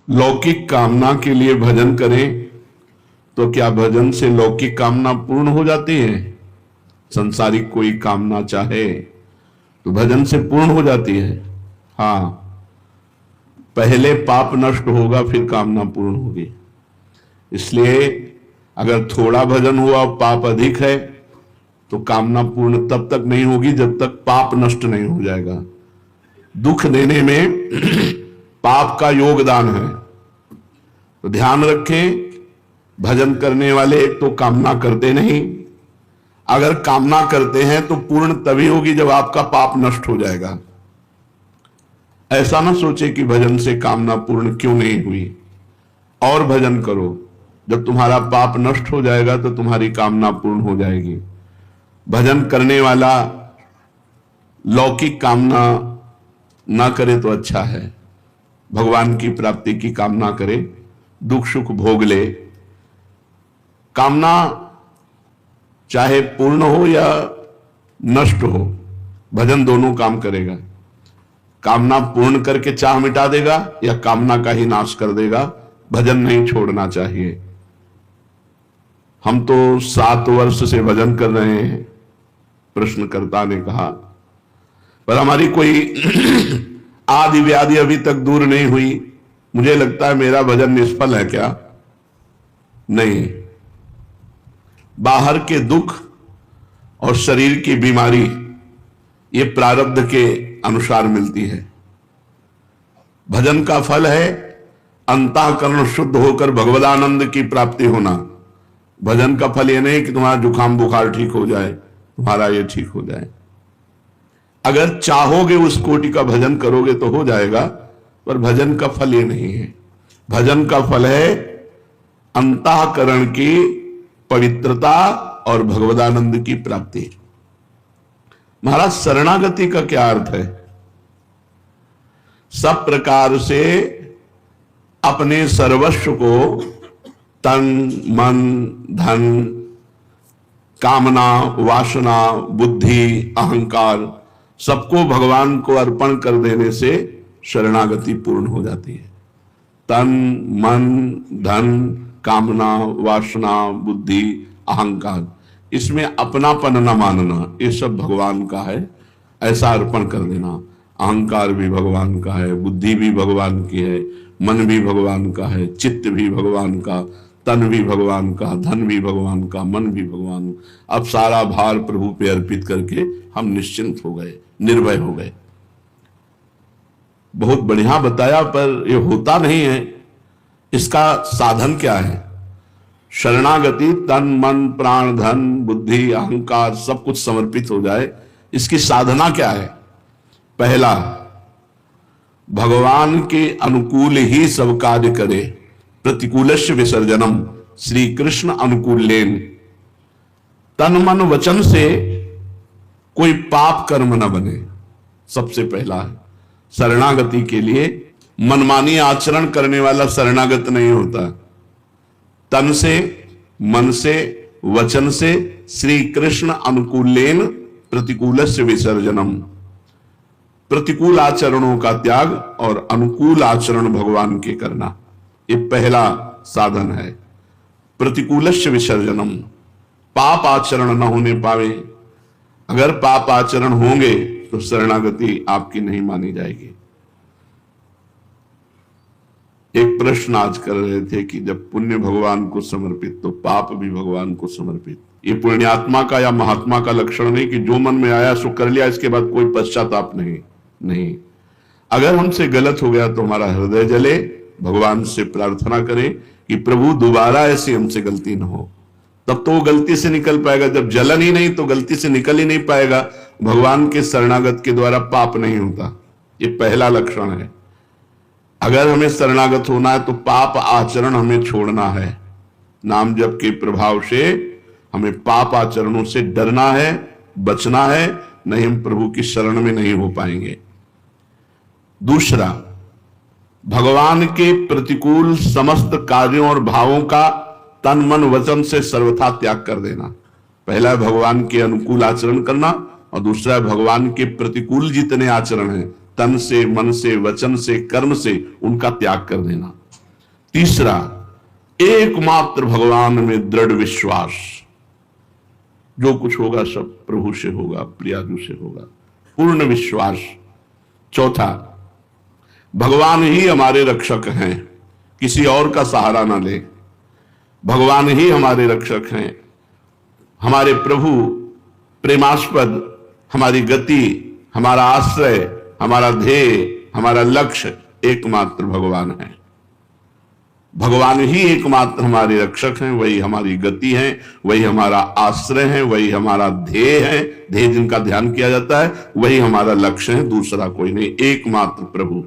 लौकिक कामना के लिए भजन करें तो क्या भजन से लौकिक कामना पूर्ण हो जाती है? संसारिक कोई कामना चाहे तो भजन से पूर्ण हो जाती है। हाँ, पहले पाप नष्ट होगा फिर कामना पूर्ण होगी। इसलिए अगर थोड़ा भजन हुआ और पाप अधिक है तो कामना पूर्ण तब तक नहीं होगी जब तक पाप नष्ट नहीं हो जाएगा। दुख देने में पाप का योगदान है। तो ध्यान रखें, भजन करने वाले एक तो कामना करते नहीं, अगर कामना करते हैं तो पूर्ण तभी होगी जब आपका पाप नष्ट हो जाएगा। ऐसा ना सोचे कि भजन से कामना पूर्ण क्यों नहीं हुई, और भजन करो। जब तुम्हारा पाप नष्ट हो जाएगा तो तुम्हारी कामना पूर्ण हो जाएगी। भजन करने वाला लौकिक कामना ना करे तो अच्छा है, भगवान की प्राप्ति की कामना करे, दुख सुख भोग ले। कामना चाहे पूर्ण हो या नष्ट हो, भजन दोनों काम करेगा। कामना पूर्ण करके चाह मिटा देगा या कामना का ही नाश कर देगा। भजन नहीं छोड़ना चाहिए। हम तो 7 वर्ष से भजन कर रहे हैं, प्रश्नकर्ता ने कहा, पर हमारी कोई आदि व्याधि अभी तक दूर नहीं हुई। मुझे लगता है मेरा भजन निष्फल है क्या? नहीं, बाहर के दुख और शरीर की बीमारी ये प्रारब्ध के अनुसार मिलती है। भजन का फल है अंतःकरण शुद्ध होकर भगवदानंद की प्राप्ति होना। भजन का फल ये नहीं कि तुम्हारा जुकाम बुखार ठीक हो जाए, तुम्हारा ये ठीक हो जाए। अगर चाहोगे उस कोटि का भजन करोगे तो हो जाएगा, पर भजन का फल ये नहीं है। भजन का फल है अंतःकरण की पवित्रता और भगवदानंद की प्राप्ति। महाराज, शरणागति का क्या अर्थ है? सब प्रकार से अपने सर्वस्व को, तन मन धन कामना वासना बुद्धि अहंकार सबको भगवान को अर्पण कर देने से शरणागति पूर्ण हो जाती है। तन मन धन कामना वासना बुद्धि अहंकार, इसमें अपनापन न मानना, ये सब भगवान का है, ऐसा अर्पण कर देना। अहंकार भी भगवान का है, बुद्धि भी भगवान की है, मन भी भगवान का है, चित्त भी भगवान का, तन भी भगवान का, धन भी भगवान का, मन भी भगवान। अब सारा भार प्रभु पे अर्पित करके हम निश्चिंत हो गए, निर्भय हो गए। बहुत बढ़िया बताया, पर ये होता नहीं है। इसका साधन क्या है? शरणागति, तन मन प्राण धन बुद्धि अहंकार सब कुछ समर्पित हो जाए। इसकी साधना क्या है? पहला, भगवान के अनुकूल ही सब कार्य करे, प्रतिकूलस्य विसर्जनम, श्री कृष्ण अनुकूलेन। तन मन वचन से कोई पाप कर्म न बने, सबसे पहला है। शरणागति के लिए मनमानी आचरण करने वाला शरणागत नहीं होता। तन से मन से वचन से श्री कृष्ण अनुकूलेन प्रतिकूलस्य विसर्जनम, प्रतिकूल आचरणों का त्याग और अनुकूल आचरण भगवान के करना, ये पहला साधन है। प्रतिकूलस्य विसर्जनम, पाप आचरण न होने पावे। अगर पाप आचरण होंगे तो शरणागति आपकी नहीं मानी जाएगी। एक प्रश्न आज कर रहे थे कि जब पुण्य भगवान को समर्पित तो पाप भी भगवान को समर्पित। ये पुण्यात्मा का या महात्मा का लक्षण नहीं कि जो मन में आया सो कर लिया, इसके बाद कोई पश्चाताप नहीं। अगर हमसे गलत हो गया तो हमारा हृदय जले, भगवान से प्रार्थना करें कि प्रभु दोबारा ऐसी हमसे गलती न हो। तब तो वो गलती से निकल पाएगा। जब जलन ही नहीं तो गलती से निकल ही नहीं पाएगा। भगवान के शरणागत के द्वारा पाप नहीं होता, ये पहला लक्षण है। अगर हमें शरणागत होना है तो पाप आचरण हमें छोड़ना है। नाम जप के प्रभाव से हमें पाप आचरणों से डरना है, बचना है, नहीं हम प्रभु की शरण में नहीं हो पाएंगे। दूसरा, भगवान के प्रतिकूल समस्त कार्यों और भावों का तन मन वचन से सर्वथा त्याग कर देना। पहला है भगवान के अनुकूल आचरण करना, और दूसरा है भगवान के प्रतिकूल जितने आचरण हैं, तन से मन से वचन से कर्म से, उनका त्याग कर देना। तीसरा, एकमात्र भगवान में दृढ़ विश्वास, जो कुछ होगा सब प्रभु से होगा, प्रियाजू से होगा, पूर्ण विश्वास। चौथा, भगवान ही हमारे रक्षक हैं, किसी और का सहारा ना ले, भगवान ही हमारे रक्षक हैं। हमारे प्रभु प्रेमास्पद, हमारी गति, हमारा आश्रय, हमारा ध्येय, हमारा लक्ष्य एकमात्र भगवान है। भगवान ही एकमात्र हमारे रक्षक हैं, वही हमारी गति है, वही हमारा आश्रय है, वही हमारा ध्येय है, ध्येय जिनका ध्यान किया जाता है, वही हमारा लक्ष्य है, दूसरा कोई नहीं, एकमात्र प्रभु।